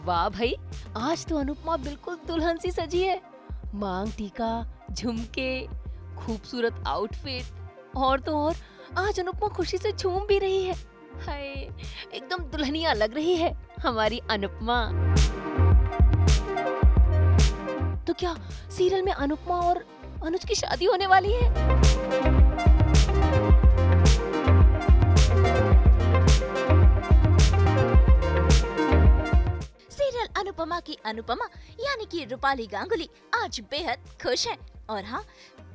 वाह भाई, आज तो अनुपमा बिल्कुल दुल्हन सी सजी है। मांग टीका, झुमके, खूबसूरत आउटफिट और तो और आज अनुपमा खुशी से झूम भी रही है। हाय, एकदम दुल्हनिया लग रही है हमारी अनुपमा। तो क्या सीरियल में अनुपमा और अनुज की शादी होने वाली है? अनुपमा की अनुपमा यानी कि रूपाली गांगुली आज बेहद खुश है। और हाँ,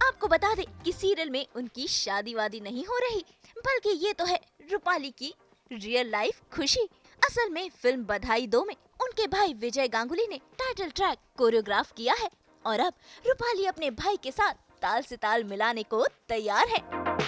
आपको बता दें कि सीरियल में उनकी शादी वादी नहीं हो रही, बल्कि ये तो है रूपाली की रियल लाइफ खुशी। असल में फिल्म बधाई 2 में उनके भाई विजय गांगुली ने टाइटल ट्रैक कोरियोग्राफ किया है और अब रूपाली अपने भाई के साथ ताल से ताल मिलाने को तैयार है।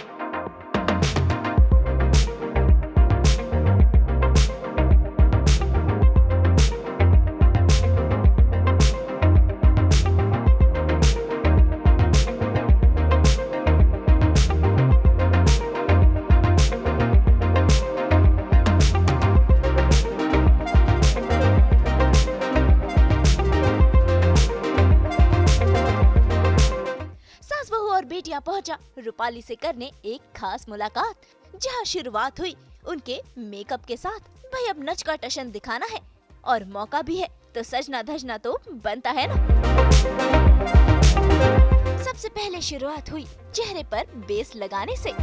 बेटियां पहुंचा रूपाली से करने एक खास मुलाकात, जहां शुरुआत हुई उनके मेकअप के साथ। भाई अब नच का टशन दिखाना है और मौका भी है तो सजना धजना तो बनता है ना। सबसे पहले शुरुआत हुई चेहरे पर बेस लगाने से।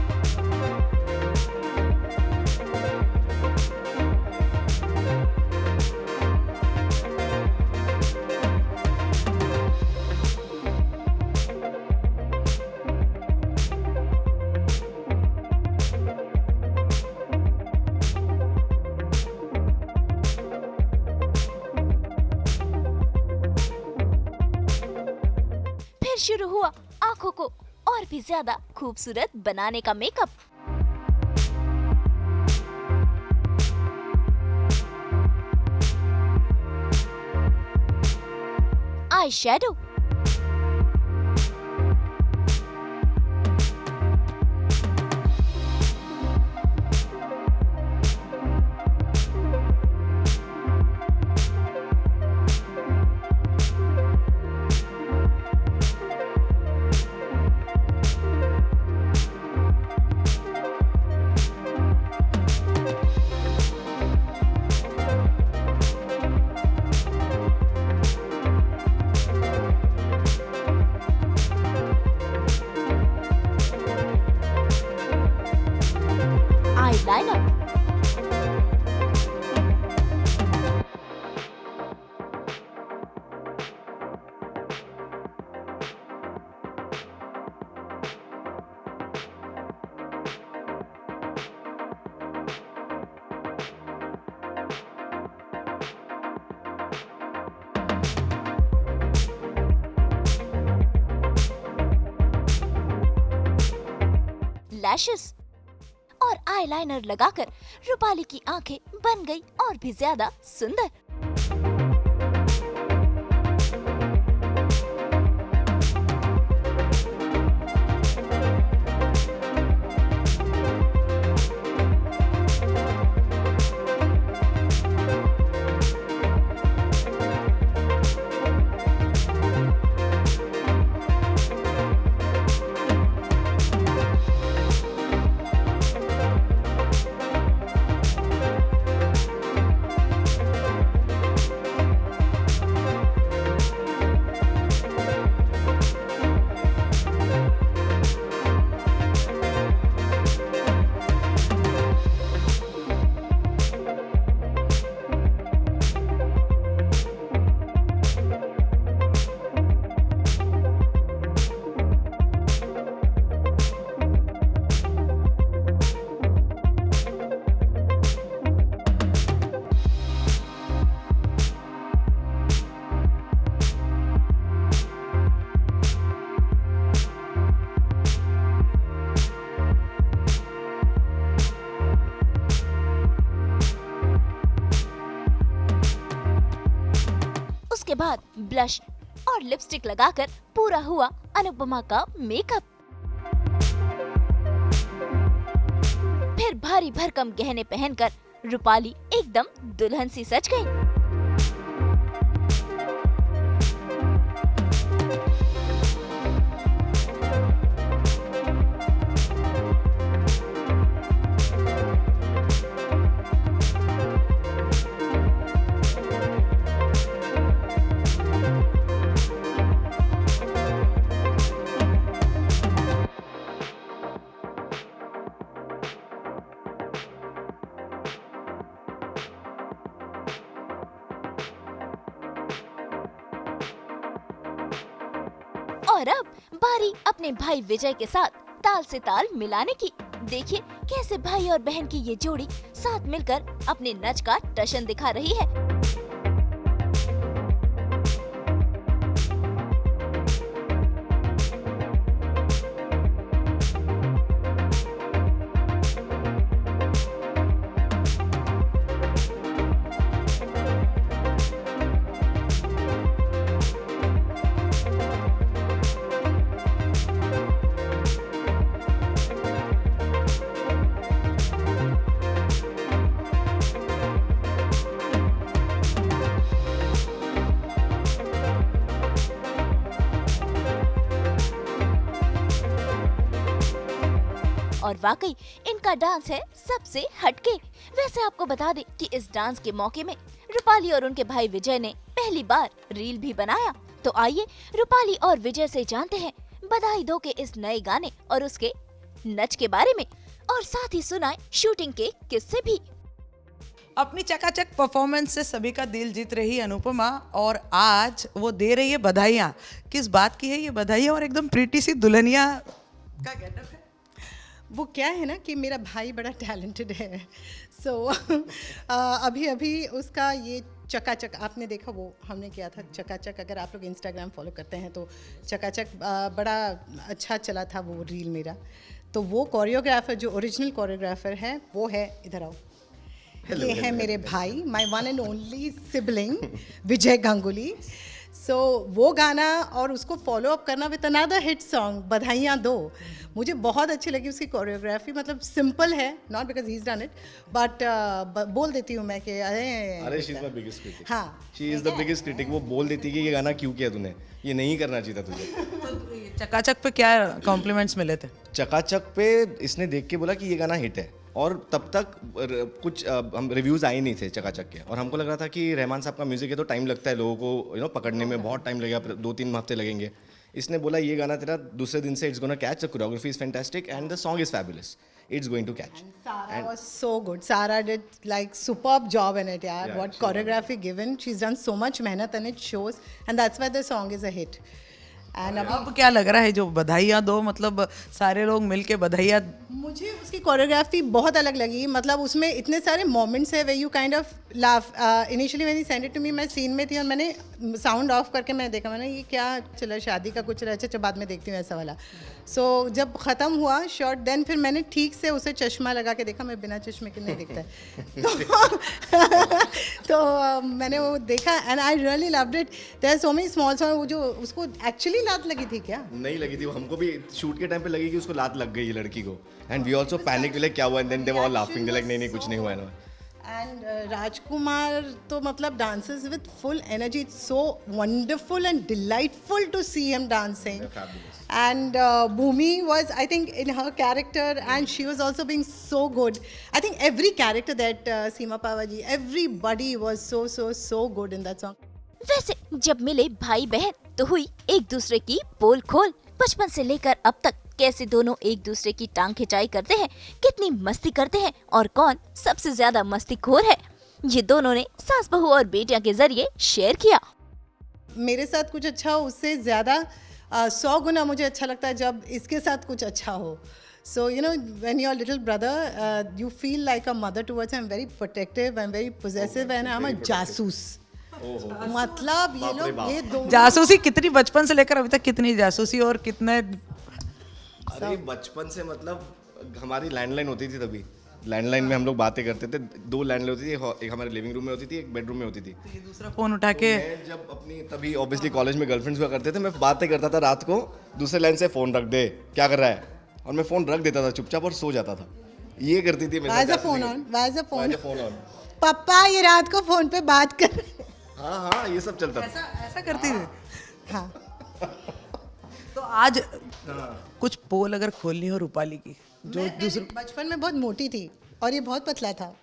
शुरू हुआ आंखों को और भी ज्यादा खूबसूरत बनाने का makeup. Eye shadow, lineup. Lashes और आईलाइनर लगाकर रूपाली की आंखें बन गई और भी ज्यादा सुंदर। उसके बाद ब्लश और लिपस्टिक लगाकर पूरा हुआ अनुपमा का मेकअप। फिर भारी भरकम गहने पहनकर रूपाली एकदम दुल्हन सी सज गई। बारी अपने भाई विजय के साथ ताल से ताल मिलाने की। देखिए कैसे भाई और बहन की ये जोड़ी साथ मिलकर अपने नच का टशन दिखा रही है। और वाकई इनका डांस है सबसे हटके। वैसे आपको बता दें कि इस डांस के मौके में रूपाली और उनके भाई विजय ने पहली बार रील भी बनाया। तो आइए रूपाली और विजय से जानते हैं बधाई दो के इस नए गाने और उसके नच के बारे में, और साथ ही सुनाए शूटिंग के किस्से भी। अपनी चकाचक परफॉर्मेंस से सभी का दिल जीत रही अनुपमा, और आज वो दे रही है बधाइयाँ। किस बात की है ये बधाइयाँ? और एकदम प्रीटी सी दुल्हनिया का गेटअप है। वो क्या है ना कि मेरा भाई बड़ा टैलेंटेड है। सो अभी अभी उसका ये चकाचक आपने देखा, वो हमने किया था चकाचक। अगर आप लोग इंस्टाग्राम फॉलो करते हैं तो चकाचक बड़ा अच्छा चला था वो रील मेरा। तो वो कोरियोग्राफर जो ओरिजिनल कोरियोग्राफर है वो है, इधर आओ, ये है मेरे भाई, my one and only sibling Vijay Ganguly. So वो गाना और उसको फॉलो अप करना विद अनदर हिट सॉन्ग बधाइयाँ दो, मुझे बहुत अच्छी लगी उसकी कोरियोग्राफी। मतलब सिंपल है, not because he is done it, but बोल देती हूँ मैं कि अरे she is my biggest critic. हाँ, she is the biggest critic. वो बोल देती है कि ये गाना क्यों किया तूने, ये नहीं करना चाहिए था तुझे। तो चकाचक पे क्या कॉम्प्लीमेंट्स मिले थे? चकाचक पे इसने देख के बोला कि ये गाना हिट है, और तब तक कुछ हम रिव्यूज़ आए नहीं थे चकाचक के, और हमको लग रहा था कि रहमान साहब का म्यूज़िक है तो टाइम लगता है लोगों को पकड़ने में, बहुत टाइम लगेगा, 2-3 हफ्ते लगेंगे। इसने बोला ये गाना तेरा दूसरे दिन से it's gonna catch, the choreography is fantastic and the song is fabulous, it's going to catch. Sarah was so good. Sarah did like superb job in it, yeah. Yeah, What she choreography given. She's done so much mehnat and it shows. And that's why the song is a hit. And अब क्या लग रहा है जो बधाइयाँ दो, मतलब सारे लोग मिलके बधाइयाँ? मुझे उसकी कोरियोग्राफी बहुत अलग लगी। मतलब उसमें इतने सारे मोमेंट्स है way you kind of laugh. Initially मैंने सेंड इट टू मी, मैं सीन में थी और मैंने साउंड ऑफ करके मैंने देखा, मैंने ये क्या चला, शादी का कुछ रहा, अच्छा बाद में देखती हूँ ऐसा वाला। सो जब ख़त्म हुआ शॉट, देन फिर मैंने ठीक से उसे चश्मा लगा के देखा, मैं बिना चश्मे के नहीं दिखता है। तो मैंने वो देखा and I really loved it. There are so many small song. वो जो उसको एक्चुअली लात लगी थी क्या? नहीं लगी थी, वो हमको भी शूट के टाइम पे लगी कि उसको लात लग गई है लड़की को, and we also panic, like क्या हुआ, and then they were all laughing, they like नहीं कुछ नहीं हुआ है ना। And Rajkumar तो मतलब dances with full energy. It's so wonderful and delightful to see him dancing. They're fabulous. And Bhumi was, I think, in her character, and she was also being so good. I think every character that Seema Pawaji, everybody was so good in that song. वैसे जब मिले भाई बहन तो हुई एक दूसरे की पोल खोल। बचपन से लेकर अब तक कैसे दोनों एक दूसरे की टांग खिंचाई करते हैं, कितनी मस्ती करते हैं और कौन सबसे ज्यादा मस्तीखोर है, ये दोनों ने सास बहू और बेटियां के जरिए शेयर किया। मेरे साथ कुछ अच्छा हो उससे ज़्यादा 100 गुना मुझे अच्छा लगता है जब इसके साथ कुछ अच्छा हो। So you know, when your little brother, you feel like a mother towards him. I'm very protective, I'm very possessive, and I'm a जासूस। मतलब ये लोग ये दो जासूसी कितनी, बचपन से लेकर अभी तक कितनी जासूसी और कितने? अरे बचपन से मतलब हमारी लैंडलाइन होती थी, तभी लैंडलाइन में हम लोग बातें करते थे। 2 लैंडलाइन होती थी, एक हमारे लिविंग रूम में होती थी, एक बेडरूम में होती थी। ये दूसरा फोन उठा के मैं जब अपनी तभी ऑब्वियसली कॉलेज में गर्लफ्रेंड्स हुआ करते थे, मैं बातें करता था रात को, दूसरे लाइन से फ़ोन रख दे, क्या कर रहा है, और मैं फ़ोन रख देता था चुपचाप और सो जाता था। ये करती थी मेरे साथ। Why is the phone on? पापा ये रात को फोन पे बात कर। हाँ ये सब चलता था। ऐसा करती थी। हाँ, तो आज कुछ पोल अगर खोलनी हो रूपाली की, जो दूसरे बचपन में बहुत मोटी थी और ये बहुत पतला था,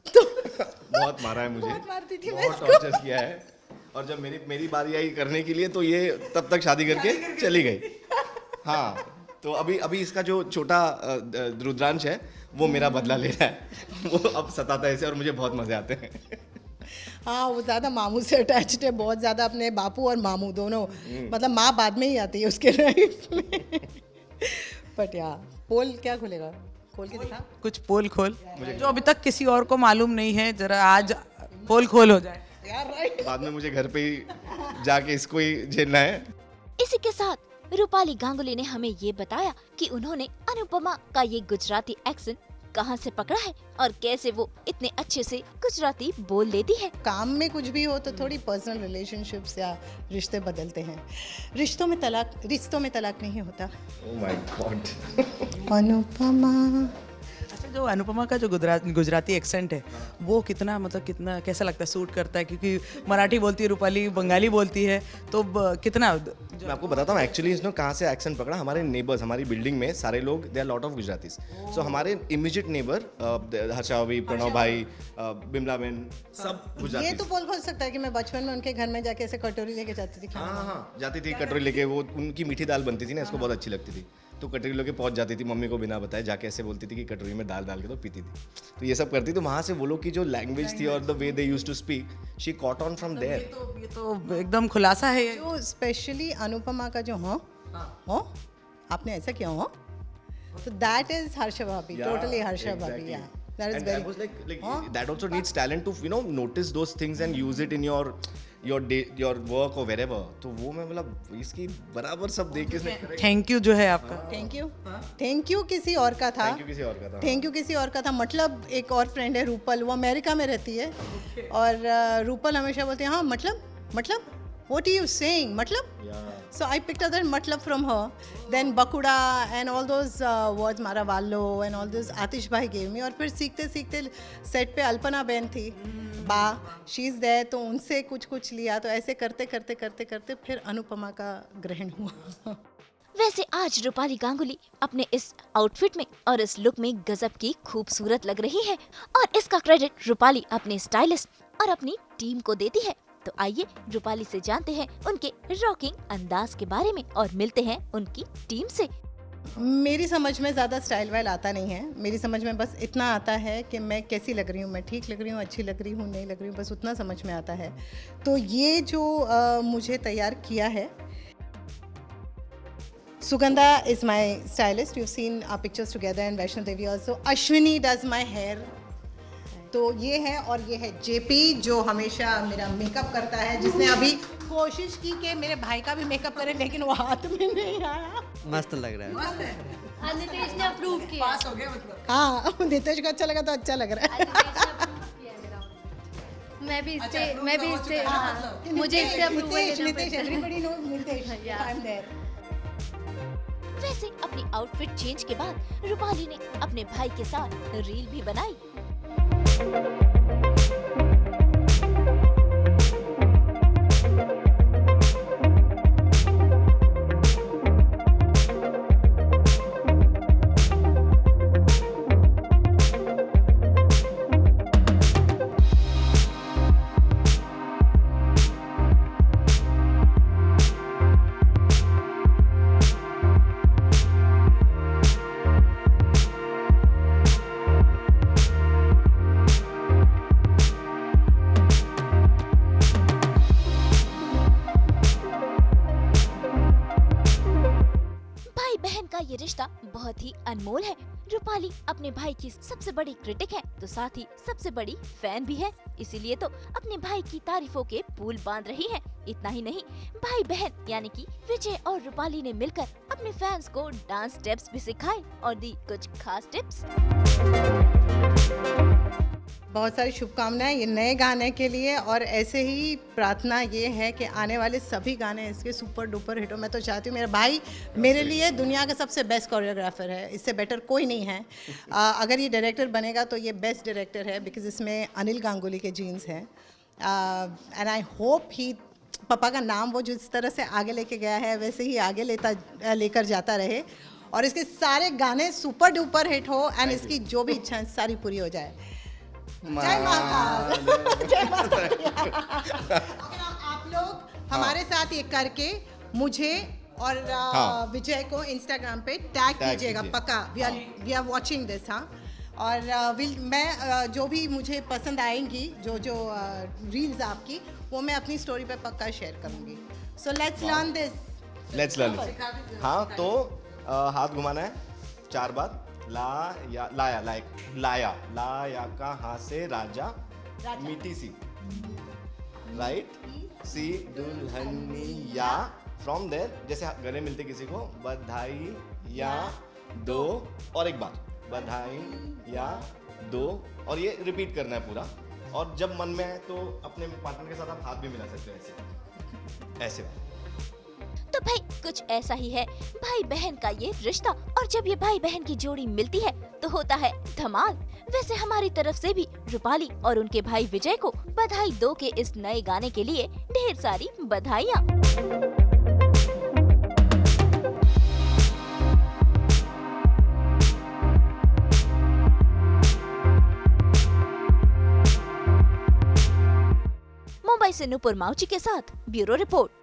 बहुत मारा है मुझे, बहुत मारती थी मैं बहुत टॉर्चर किया है, और जब मेरी बारी आई करने के लिए तो ये तब तक शादी करके चली गई। हाँ, तो अभी इसका जो छोटा रुद्रांश है वो मेरा बदला ले रहा है। वो अब सताता है इसे और मुझे बहुत मजे आते हैं। हाँ वो ज़्यादा मामू से अटैच्ड है, बहुत ज़्यादा अपने बापू और मामू दोनों, मतलब माँ बाद में ही आती है उसके लाइफ में। बट या पोल क्या खुलेगा, खोल के दिखा। कुछ पोल खोल जो अभी तक किसी और को मालूम नहीं है, जरा आज पोल खोल हो जाए। यार राइट। बाद में मुझे घर पे ही जाके इसको ही झेलना है। इसी के साथ रूपाली गांगुली ने हमें ये बताया कि उन्होंने अनुपमा का ये गुजराती एक्सेंट कहाँ से पकड़ा है और कैसे वो इतने अच्छे से गुजराती बोल लेती है। काम में कुछ भी हो तो थोड़ी पर्सनल रिलेशनशिप्स या रिश्ते बदलते हैं, रिश्तों में तलाक नहीं होता। Oh my god. अनुपमा। अच्छा, जो अनुपमा का जो गुजराती एक्सेंट है वो कितना, मतलब कितना कैसा लगता है, सूट करता है? क्योंकि मराठी बोलती है रूपाली, बंगाली बोलती है, तो कितना मैं आपको बताता हूँ एक्चुअली इसने कहाँ से एक्सेंट पकड़ा। हमारे नेबर्स, हमारी बिल्डिंग में सारे लोग, they are lot of Gujaratis. So हमारे इमीडिएट नेबर हर्षा भाई, प्रणव भाई, बिमला बहन, सब ये गुजराती। तो पोल खोल सकता है कि मैं बचपन में उनके घर में जाके ऐसे कटोरी लेके जाती थी खाने। हाँ, जाती थी कटोरी लेके, वो उनकी मीठी दाल बनती थी ना, इसको बहुत अच्छी लगती थी, तो कटोरी लेके पहुंच जाती थी मम्मी को बिना बताए, जाके ऐसे बोलती थी कि कटोरी में दाल डाल के तो पीती थी। तो ये सब करती, तो वहाँ से वो लोग की जो लैंग्वेज थी और the way they used to speak, she caught on from there. ये तो एकदम खुलासा है ये। जो स्पेशली अनुपमा का जो हो आपने ऐसा किया हो, तो दैट इज हर्षा भाभी, टोटली हर्षा भाभी। या that is I was like that also needs talent to notice those things and use it in your work or wherever. तो वो मैं मतलब इसकी बराबर सब देख के इसने थैंक यू जो है आपका। थैंक यू किसी और का था, थैंक यू किसी और का था। थैंक यू किसी और का था। मतलब एक और फ्रेंड है रूपल, वो अमेरिका में रहती है, और रूपल हमेशा बोलती है हाँ मतलब what are you saying, मतलब? So I picked up that matlab from her. Then Bakuda and all those words, Maravallo and all those Atish bhai gave me. और फिर सीखते सीखते सेट पे अल्पना बहन थी, बा शी इज देयर, तो उनसे कुछ लिया, तो ऐसे करते करते फिर अनुपमा का ग्रहण हुआ। वैसे आज रूपाली गांगुली अपने इस आउटफिट में और इस लुक में गजब की खूबसूरत लग रही है, और इसका क्रेडिट रूपाली अपने स्टाइलिस्ट और अपनी टीम को देती है। तो आइए रूपाली से जानते हैं उनके रॉकिंग अंदाज के बारे में और मिलते हैं उनकी टीम से। मेरी समझ में ज़्यादा स्टाइल वाइल आता नहीं है, मेरी समझ में बस इतना आता है कि मैं कैसी लग रही हूँ, मैं ठीक लग रही हूँ, अच्छी लग रही हूँ, नहीं लग रही हूँ, बस उतना समझ में आता है। तो ये जो मुझे तैयार किया है, Sugandha is my stylist. You've seen our pictures together in Vaishno Devi also. Ashwini does my hair. तो ये है, और ये है जेपी जो हमेशा मेरा मेकअप करता है, जिसने अभी कोशिश की कि मेरे भाई का भी मेकअप करे, लेकिन वो हाथ में नहीं आया। मस्त लग रहा है। नितेश ने अप्रूव किया। पास हो गया मतलब। हाँ, नितेश को अच्छा लगा तो अच्छा लग रहा है। मैं भी इससे हाँ, मुझे इससे approval Nitesh everybody knows Nitesh, I'm there. वैसे अपनी आउटफिट चेंज के बाद रूपाली ने अपने भाई के साथ रील भी बनाई। ये रिश्ता बहुत ही अनमोल है। रूपाली अपने भाई की सबसे बड़ी क्रिटिक है, तो साथ ही सबसे बड़ी फैन भी है, इसीलिए तो अपने भाई की तारीफों के पुल बांध रही है। इतना ही नहीं, भाई बहन यानी कि विजय और रूपाली ने मिलकर अपने फैंस को डांस स्टेप्स भी सिखाए और दी कुछ खास टिप्स। बहुत सारी शुभकामनाएं ये नए गाने के लिए, और ऐसे ही प्रार्थना ये है कि आने वाले सभी गाने इसके सुपर डुपर हिट हो। मैं तो चाहती हूँ, मेरा भाई मेरे लिए दुनिया का सबसे बेस्ट कोरियोग्राफर है, इससे बेटर कोई नहीं है। अगर ये डायरेक्टर बनेगा तो ये बेस्ट डायरेक्टर है, बिकॉज इसमें अनिल गांगुली के जीन्स हैं। एंड आई होप ही पापा का नाम वो जिस तरह से आगे लेके गया है वैसे ही आगे लेकर जाता रहे, और इसके सारे गाने सुपर डुपर हिट हो, एंड इसकी जो भी इच्छाएं सारी पूरी हो जाए। जय महाकाल। जय महाकाल। आप लोग हमारे साथ ये करके मुझे और विजय को इंस्टाग्राम पे टैग कीजिएगा, पक्का। We are watching this. हाँ, और मैं जो भी मुझे पसंद आएंगी जो रील्स आपकी वो मैं अपनी स्टोरी पे पक्का शेयर करूंगी. So let's learn this. Let's learn. हाँ, तो हाथ घुमाना है 4 बार. ला या लाया, लाइक लाया, लाया कहाँ से राजा, मीठी सी, राइट, सी दुल्हनिया. फ्रॉम देयर जैसे गले मिलते किसी को, बधाई या दो, और एक बार बधाई या दो, और ये रिपीट करना है पूरा. और जब मन में आए तो अपने पार्टनर के साथ आप हाथ भी मिला सकते हो, ऐसे ऐसे. तो भाई कुछ ऐसा ही है भाई बहन का ये रिश्ता, और जब ये भाई बहन की जोड़ी मिलती है तो होता है धमाल. वैसे हमारी तरफ से भी रूपाली और उनके भाई विजय को बधाई दो के इस नए गाने के लिए ढेर सारी बधाइयाँ. मुंबई से नुपुर माउची के साथ ब्यूरो रिपोर्ट.